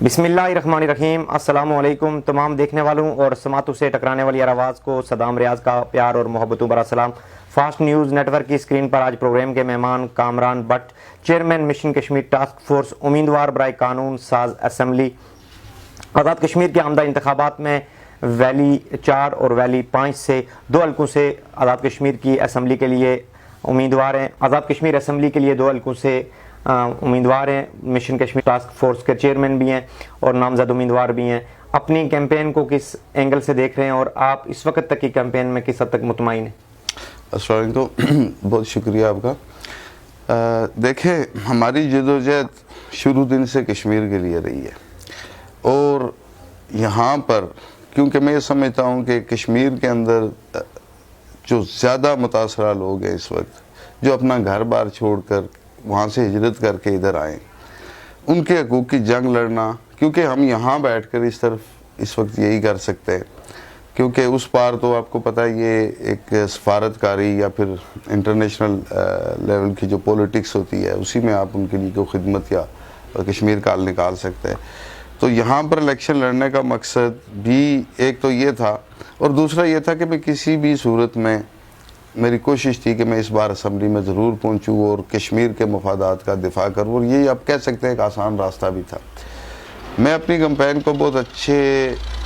بسم اللہ الرحمن الرحیم۔ السلام علیکم تمام دیکھنے والوں اور سماعتوں سے ٹکرانے والی آواز کو صدام ریاض کا پیار اور محبتوں برا سلام۔ فاسٹ نیوز نیٹ ورک کی اسکرین پر آج پروگرام کے مہمان Kamran but, chairman mission Kashmir task force, امیدوار برائے قانون ساز اسمبلی آزاد کشمیر کے آمدہ انتخابات میں ویلی 4 اور ویلی 5 سے 2 حلقوں سے آزاد کشمیر کی اسمبلی کے لیے امیدوار ہیں۔ آزاد کشمیر اسمبلی کے لیے 2 حلقوں سے امیدوار ہیں۔ مشن کشمیر ٹاسک فورس کے چیئرمین بھی ہیں اور نامزد امیدوار بھی ہیں۔ اپنی کیمپین کو کس اینگل سے دیکھ رہے ہیں اور آپ اس وقت تک کی کیمپین میں کس حد تک مطمئن ہیں؟ السلام علیکم، بہت شکریہ آپ کا۔ دیکھیں، ہماری جدوجہد شروع دن سے کشمیر کے لیے رہی ہے، اور یہاں پر کیونکہ میں یہ سمجھتا ہوں کہ کشمیر کے اندر جو زیادہ متاثرہ لوگ ہیں اس وقت، جو اپنا گھر بار چھوڑ کر وہاں سے ہجرت کر کے ادھر آئیں، ان کے حقوق کی جنگ لڑنا، کیونکہ ہم یہاں بیٹھ کر اس طرف اس وقت یہی کر سکتے ہیں، کیونکہ اس پار تو آپ کو پتہ ہے یہ ایک سفارتکاری یا پھر انٹرنیشنل لیول کی جو پولیٹکس ہوتی ہے، اسی میں آپ ان کے لیے کوئی خدمت یا کشمیر کا حل نکال سکتے ہیں۔ تو یہاں پر الیکشن لڑنے کا مقصد بھی ایک تو یہ تھا، اور دوسرا یہ تھا کہ میں کسی بھی صورت میں میری کوشش تھی کہ میں اس بار اسمبلی میں ضرور پہنچوں اور کشمیر کے مفادات کا دفاع کروں، اور یہ آپ کہہ سکتے ہیں ایک آسان راستہ بھی تھا۔ میں اپنی کمپین کو بہت اچھے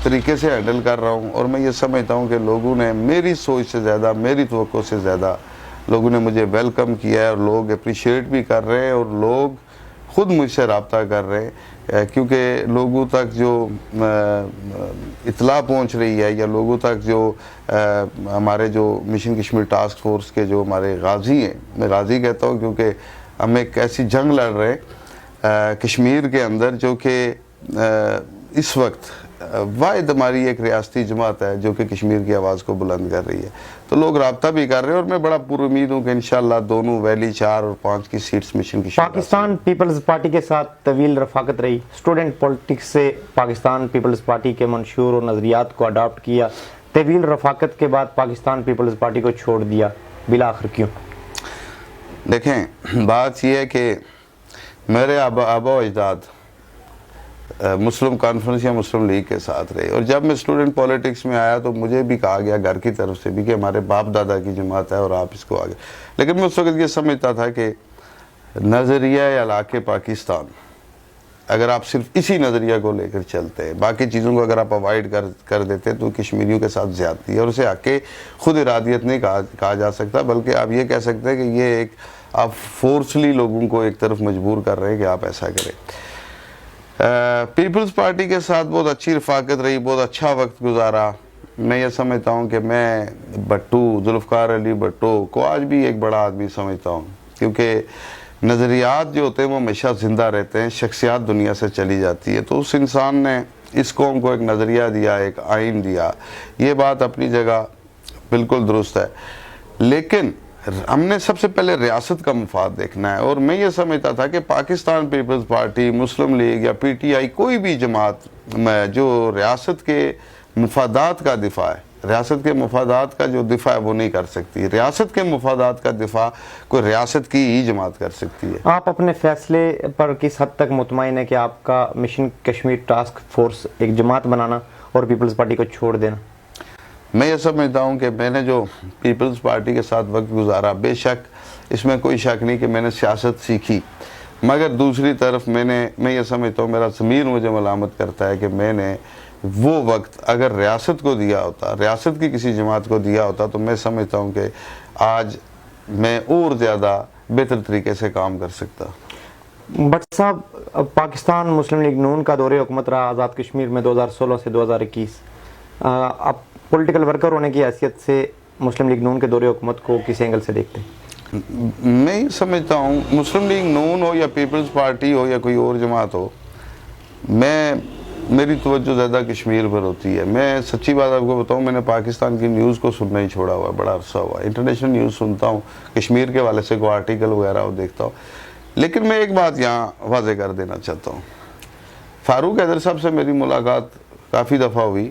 طریقے سے ہینڈل کر رہا ہوں، اور میں یہ سمجھتا ہوں کہ لوگوں نے میری سوچ سے زیادہ، میری توقع سے زیادہ لوگوں نے مجھے ویلکم کیا ہے، اور لوگ اپریشیٹ بھی کر رہے ہیں، اور لوگ خود مجھ سے رابطہ کر رہے ہیں، کیونکہ لوگوں تک جو اطلاع پہنچ رہی ہے، یا لوگوں تک جو ہمارے جو مشن کشمیر ٹاسک فورس کے جو ہمارے غازی ہیں، میں غازی کہتا ہوں کیونکہ ہم ایک ایسی جنگ لڑ رہے ہیں کشمیر کے اندر، جو کہ اس وقت واحد ہماری ایک ریاستی جماعت ہے جو کہ کشمیر کی آواز کو بلند کر رہی ہے۔ تو لوگ رابطہ بھی کر رہے ہیں، اور میں بڑا پر امید ہوں کہ انشاءاللہ دونوں ویلی 4 اور 5 کی سیٹس مشن کشمیر پاکستان پیپلز پارٹی کے ساتھ طویل رفاقت رہی، اسٹوڈنٹ پولیٹکس سے پاکستان پیپلز پارٹی کے منشور اور نظریات کو اڈاپٹ کیا، طویل رفاقت کے بعد پاکستان پیپلز پارٹی کو چھوڑ دیا، بالآخر کیوں؟ دیکھیں، بات یہ ہے کہ میرے آبا و اجداد مسلم کانفرنس یا مسلم لیگ کے ساتھ رہے، اور جب میں اسٹوڈنٹ پولیٹکس میں آیا تو مجھے بھی کہا گیا گھر کی طرف سے بھی کہ ہمارے باپ دادا کی جماعت ہے اور آپ اس کو آگے، لیکن میں اس وقت یہ سمجھتا تھا کہ نظریہ علاقے پاکستان، اگر آپ صرف اسی نظریہ کو لے کر چلتے ہیں، باقی چیزوں کو اگر آپ اوائڈ کر دیتے تو کشمیریوں کے ساتھ زیادتی ہے، اور اسے حق خود ارادیت نہیں کہا جا سکتا، بلکہ آپ یہ کہہ سکتے ہیں کہ یہ ایک آپ فورسلی لوگوں کو ایک طرف مجبور کر رہے ہیں کہ آپ ایسا کریں۔ پیپلز پارٹی کے ساتھ بہت اچھی رفاقت رہی، بہت اچھا وقت گزارا۔ میں یہ سمجھتا ہوں کہ میں بٹو، ذوالفقار علی بٹو کو آج بھی ایک بڑا آدمی سمجھتا ہوں، کیونکہ نظریات جو ہوتے ہیں وہ ہمیشہ زندہ رہتے ہیں، شخصیات دنیا سے چلی جاتی ہے، تو اس انسان نے اس قوم کو ایک نظریہ دیا، ایک آئین دیا، یہ بات اپنی جگہ بالکل درست ہے، لیکن ہم نے سب سے پہلے ریاست کا مفاد دیکھنا ہے، اور میں یہ سمجھتا تھا کہ پاکستان پیپلز پارٹی، مسلم لیگ یا پی ٹی آئی، کوئی بھی جماعت جو ریاست کے مفادات کا دفاع ہے، ریاست کے مفادات کا جو دفاع ہے وہ نہیں کر سکتی۔ ریاست کے مفادات کا دفاع کوئی ریاست کی ہی جماعت کر سکتی ہے۔ آپ اپنے فیصلے پر کس حد تک مطمئن ہے کہ آپ کا مشن کشمیر ٹاسک فورس ایک جماعت بنانا اور پیپلز پارٹی کو چھوڑ دینا؟ میں یہ سمجھتا ہوں کہ میں نے جو پیپلز پارٹی کے ساتھ وقت گزارا، بے شک اس میں کوئی شک نہیں کہ میں نے سیاست سیکھی، مگر دوسری طرف میں یہ سمجھتا ہوں، میرا ضمیر مجھے ملامت کرتا ہے کہ میں نے وہ وقت اگر ریاست کو دیا ہوتا، ریاست کی کسی جماعت کو دیا ہوتا، تو میں سمجھتا ہوں کہ آج میں اور زیادہ بہتر طریقے سے کام کر سکتا۔ بٹ صاحب، پاکستان مسلم لیگ نون کا دور حکومت رہا آزاد کشمیر میں 2016 سے 2021۔ اب پولیٹیکل ورکر ہونے کی حیثیت سے مسلم لیگ نون کے دور حکومت کو کس اینگل سے دیکھتے ہیں؟ میں یہ سمجھتا ہوں مسلم لیگ نون ہو یا پیپلز پارٹی ہو یا کوئی اور جماعت ہو، میری توجہ زیادہ کشمیر پر ہوتی ہے۔ میں سچی بات آپ کو بتاؤں، میں نے پاکستان کی نیوز کو سننا ہی چھوڑا ہوا ہے، بڑا عرصہ ہوا، انٹرنیشنل نیوز سنتا ہوں، کشمیر کے والے سے کوئی آرٹیکل وغیرہ وہ دیکھتا ہوں، لیکن میں ایک بات یہاں واضح کر دینا چاہتا ہوں۔ فاروق حیدر صاحب سے میری ملاقات کافی دفعہ ہوئی،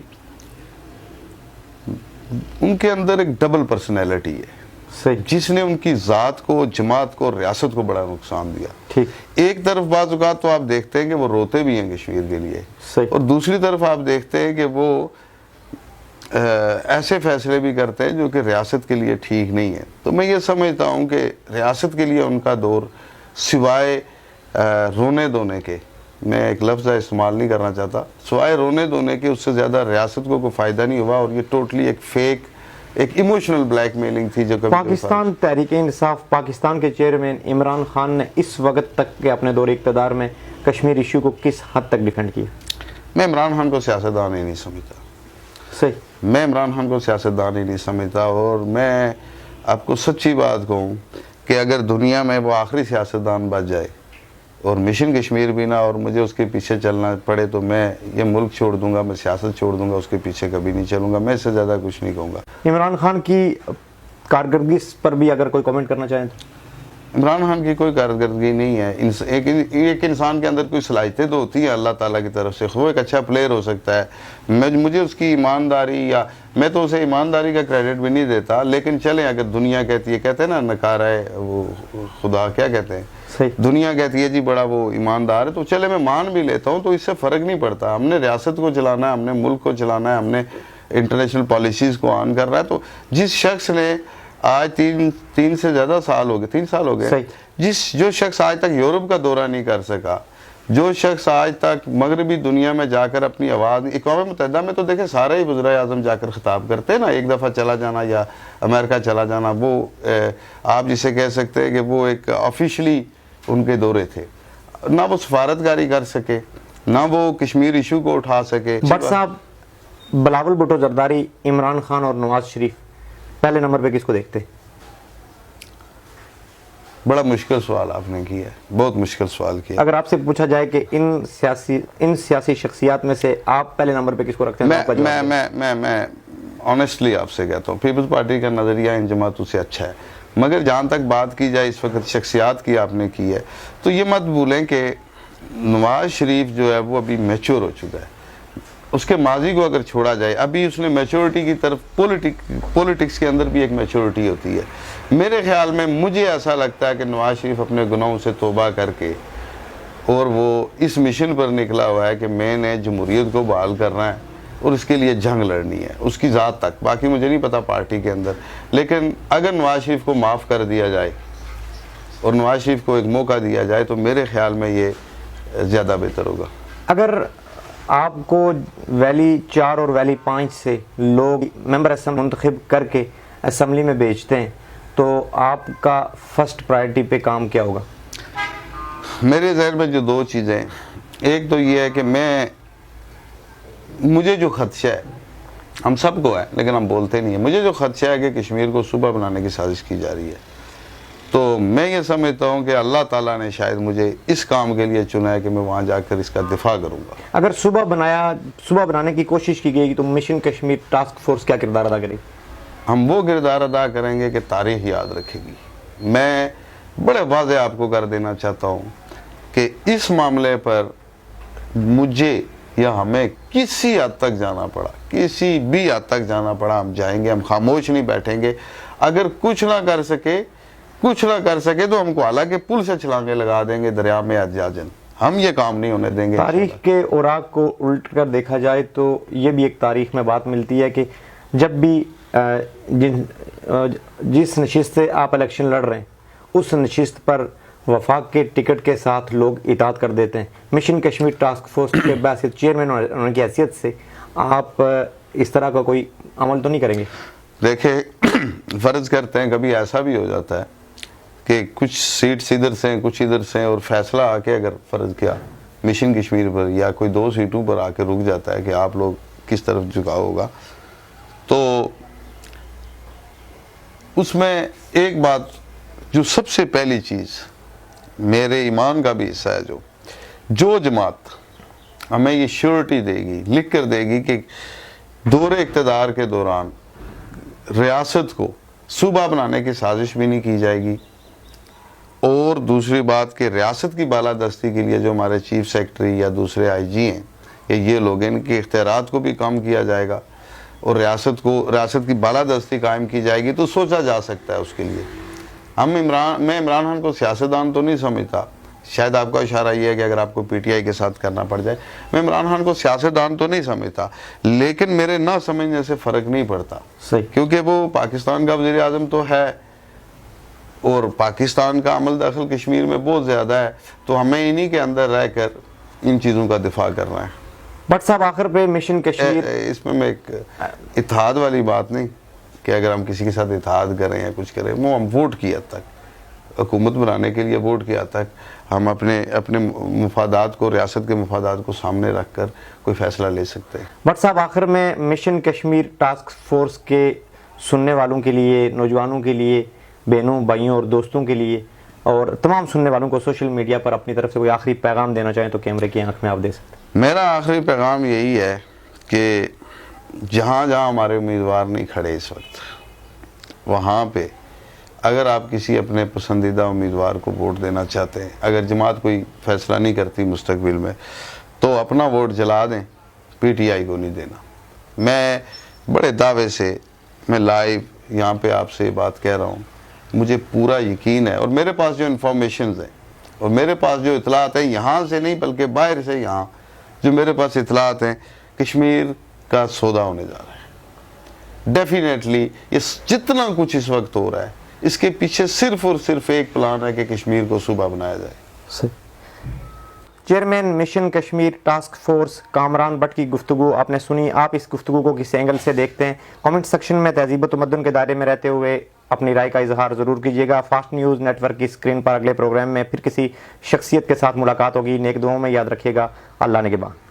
ان کے اندر ایک ڈبل پرسنالٹی ہے، صحیح جس نے ان کی ذات کو، جماعت کو، ریاست کو بڑا نقصان دیا. ٹھیک ایک طرف بعض اوقات تو آپ دیکھتے ہیں کہ وہ روتے بھی ہیں کشمیر کے لیے، صحیح اور دوسری طرف آپ دیکھتے ہیں کہ وہ ایسے فیصلے بھی کرتے ہیں جو کہ ریاست کے لیے ٹھیک نہیں ہے. تو میں یہ سمجھتا ہوں کہ ریاست کے لیے ان کا دور سوائے رونے دھونے کے، میں ایک لفظ استعمال نہیں کرنا چاہتا، سوائے رونے دھونے کے اس سے زیادہ ریاست کو کوئی فائدہ نہیں ہوا. اور یہ ٹوٹلی ایک فیک، ایک ایموشنل بلیک میلنگ تھی جو کبھی پاکستان تحریک انصاف پاکستان کے چیئرمین عمران خان نے اس وقت تک کے اپنے دور اقتدار میں کشمیر ایشو کو کس حد تک ڈیفینڈ کیا؟ میں عمران خان کو سیاستدان ہی نہیں سمجھتا. صحیح میں عمران خان کو سیاستدان ہی نہیں سمجھتا. اور میں آپ کو سچی بات کہوں کہ اگر دنیا میں وہ آخری سیاستدان بچ جائے اور مشن کشمیر بھی نہ، اور مجھے اس کے پیچھے چلنا پڑے، تو میں یہ ملک چھوڑ دوں گا، میں سیاست چھوڑ دوں گا، اس کے پیچھے کبھی نہیں چلوں گا. میں اس سے زیادہ کچھ نہیں کہوں گا. عمران خان کی کارکردگی پر بھی اگر کوئی کامنٹ کرنا چاہیں تو؟ عمران خان کی کوئی کارکردگی نہیں ہے. ایک انسان کے اندر کوئی صلاحیتیں تو ہوتی ہیں اللہ تعالیٰ کی طرف سے. وہ ایک اچھا پلیئر ہو سکتا ہے. مجھے اس کی ایمانداری، یا میں تو اسے ایمانداری کا کریڈٹ بھی نہیں دیتا، لیکن چلیں اگر دنیا کہتی ہے، کہتے ہیں نا نکارہ ہے وہ خدا، کیا کہتے ہیں، صحیح دنیا کہتی ہے جی بڑا وہ ایماندار ہے، تو چلے میں مان بھی لیتا ہوں. تو اس سے فرق نہیں پڑتا. ہم نے ریاست کو چلانا ہے، ہم نے ملک کو چلانا ہے، ہم نے انٹرنیشنل پالیسیز کو آن کر رہا ہے. تو جس شخص نے آج تین سے زیادہ سال ہو گئے، 3 سال ہو گئے، جو شخص آج تک یورپ کا دورہ نہیں کر سکا، جو شخص آج تک مغربی دنیا میں جا کر اپنی آواز، اقوام متحدہ میں تو دیکھیں سارے ہی وزرائے اعظم جا کر خطاب کرتے ہیں نا، ایک دفعہ چلا جانا یا امریکہ چلا جانا، وہ آپ جسے کہہ سکتے ہیں کہ وہ ایک آفیشلی ان کے دورے تھے. نہ وہ سفارتکاری کر سکے، نہ وہ کشمیر ایشو کو اٹھا سکے. بٹ صاحب، بلاول بھٹو زرداری، عمران خان اور نواز شریف پہلے نمبر پہ کس کو دیکھتے؟ بڑا مشکل سوال آپ نے کیا ہے، بہت مشکل سوال کیا. اگر آپ سے پوچھا جائے کہ ان سیاسی شخصیات میں سے آپ پہلے نمبر پہ کس کو رکھتے ہیں؟ میں آنیسٹلی آپ سے کہتا ہوں پیپلز پارٹی کا نظریہ ان جماعتوں سے اچھا ہے. مگر جہاں تک بات کی جائے اس وقت شخصیات کی آپ نے کی ہے، تو یہ مت بھولیں کہ نواز شریف جو ہے وہ ابھی میچور ہو چکا ہے. اس کے ماضی کو اگر چھوڑا جائے، ابھی اس نے میچورٹی کی طرف، پولیٹکس کے اندر بھی ایک میچورٹی ہوتی ہے. میرے خیال میں، مجھے ایسا لگتا ہے کہ نواز شریف اپنے گناہوں سے توبہ کر کے، اور وہ اس مشن پر نکلا ہوا ہے کہ میں نے جمہوریت کو بحال کرنا ہے اور اس کے لیے جنگ لڑنی ہے اس کی ذات تک. باقی مجھے نہیں پتا پارٹی کے اندر، لیکن اگر نواز شریف کو معاف کر دیا جائے اور نواز شریف کو ایک موقع دیا جائے تو میرے خیال میں یہ زیادہ بہتر ہوگا. اگر آپ کو ویلی 4 اور ویلی 5 سے لوگ ممبر اسمبلی منتخب کر کے اسمبلی میں بھیجتے ہیں تو آپ کا فرسٹ پرائرٹی پہ کام کیا ہوگا؟ میرے ذہن میں جو 2 چیزیں ہیں، ایک تو یہ ہے کہ مجھے جو خدشہ ہے، ہم سب کو ہے لیکن ہم بولتے نہیں ہیں، مجھے جو خدشہ ہے کہ کشمیر کو صوبہ بنانے کی سازش کی جا رہی ہے. تو میں یہ سمجھتا ہوں کہ اللہ تعالیٰ نے شاید مجھے اس کام کے لیے چنا ہے کہ میں وہاں جا کر اس کا دفاع کروں گا. اگر صوبہ بنانے کی کوشش کی گئی تو مشن کشمیر ٹاسک فورس کیا کردار ادا کرے گی؟ ہم وہ کردار ادا کریں گے کہ تاریخ یاد رکھے گی. میں بڑے واضح آپ کو کر دینا چاہتا ہوں کہ اس معاملے پر مجھے یا ہمیں کسی حد تک جانا پڑا، کسی بھی حد تک جانا پڑا، ہم جائیں گے. ہم خاموش نہیں بیٹھیں گے. اگر کچھ نہ کر سکے تو ہم کو حالانکہ پل سے چھلانگے لگا دیں گے دریا میں اجاجن. ہم یہ کام نہیں ہونے دیں گے. تاریخ کے اوراق کو الٹ کر دیکھا جائے تو یہ بھی ایک تاریخ میں بات ملتی ہے کہ جب بھی جس نشست سے آپ الیکشن لڑ رہے ہیں اس نشست پر وفاق کے ٹکٹ کے ساتھ لوگ اطاعت کر دیتے ہیں. مشن کشمیر ٹاسک فورس کے بحیثیت چیئرمین ہونے کی حیثیت سے آپ اس طرح کا کوئی عمل تو نہیں کریں گے؟ دیکھیں، فرض کرتے ہیں کبھی ایسا بھی ہو جاتا ہے کہ کچھ سیٹس ادھر سے کچھ ادھر سے، اور فیصلہ آ کے اگر فرض کیا مشن کشمیر پر یا کوئی 2 سیٹوں پر آ کے رک جاتا ہے کہ آپ لوگ کس طرف جھکاؤ ہوگا، تو اس میں ایک بات جو سب سے پہلی چیز میرے ایمان کا بھی حصہ ہے، جو جماعت ہمیں یہ شیورٹی دے گی، لکھ کر دے گی کہ دور اقتدار کے دوران ریاست کو صوبہ بنانے کی سازش بھی نہیں کی جائے گی، اور دوسری بات کہ ریاست کی بالادستی کے لیے جو ہمارے چیف سیکرٹری یا دوسرے آئی جی ہیں یا یہ لوگ، ان کے اختیارات کو بھی کم کیا جائے گا. اور ریاست کی بالادستی قائم کی جائے گی تو سوچا جا سکتا ہے اس کے لیے. میں عمران خان کو سیاستدان تو نہیں سمجھتا. شاید آپ کا اشارہ یہ ہے کہ اگر آپ کو پی ٹی آئی کے ساتھ کرنا پڑ جائے. میں عمران خان کو سیاستدان تو نہیں سمجھتا, لیکن میرے نہ سمجھنے سے فرق نہیں پڑتا, کیونکہ وہ پاکستان کا وزیر اعظم تو ہے اور پاکستان کا عمل دخل کشمیر میں بہت زیادہ ہے, تو ہمیں انہی کے اندر رہ کر ان چیزوں کا دفاع کرنا ہے. بٹ صاحب آخر پہ مشن کشمیر, اس میں ایک اتحاد والی بات نہیں کہ اگر ہم کسی کے ساتھ اتحاد کریں یا کچھ کریں, وہ ہم ووٹ کی حد تک, حکومت بنانے کے لیے ووٹ کی حد تک ہم اپنے مفادات کو, ریاست کے مفادات کو سامنے رکھ کر کوئی فیصلہ لے سکتے ہیں. بٹ صاحب آخر میں مشن کشمیر ٹاسک فورس کے سننے والوں کے لیے, نوجوانوں کے لیے, بہنوں بھائیوں اور دوستوں کے لیے اور تمام سننے والوں کو سوشل میڈیا پر اپنی طرف سے کوئی آخری پیغام دینا چاہیں تو کیمرے کی آنکھ میں آپ دے سکتے ہیں. میرا آخری پیغام یہی ہے کہ جہاں جہاں ہمارے امیدوار نہیں کھڑے اس وقت, وہاں پہ اگر آپ کسی اپنے پسندیدہ امیدوار کو ووٹ دینا چاہتے ہیں, اگر جماعت کوئی فیصلہ نہیں کرتی مستقبل میں, تو اپنا ووٹ جلا دیں, پی ٹی آئی کو نہیں دینا. میں بڑے دعوے سے میں لائیو یہاں پہ آپ سے بات کہہ رہا ہوں, مجھے پورا یقین ہے, اور میرے پاس جو انفارمیشنز ہیں اور میرے پاس جو اطلاعات ہیں, یہاں سے نہیں بلکہ باہر سے, یہاں جو میرے پاس اطلاعات ہیں, کشمیر کا سودا ہونے جا رہا ہے. ڈیفینیٹلی یہ جتنا کچھ اس وقت ہو رہا ہے, اس کے پیچھے صرف اور صرف ایک پلان ہے کہ کشمیر کو صوبہ بنایا جائے. Chairman mission Kashmir task force Kamran but کی گفتگو آپ نے سنی. آپ اس گفتگو کو کس اینگل سے دیکھتے ہیں, کامنٹ سیکشن میں تہذیب و تمدن کے دائرے میں رہتے ہوئے اپنی رائے کا اظہار ضرور کیجیے گا. فاسٹ نیوز نیٹ ورک کی اسکرین پر اگلے پروگرام میں پھر کسی شخصیت کے ساتھ ملاقات ہوگی. نیک دعاؤں میں یاد رکھیے گا. اللہ نگہبان.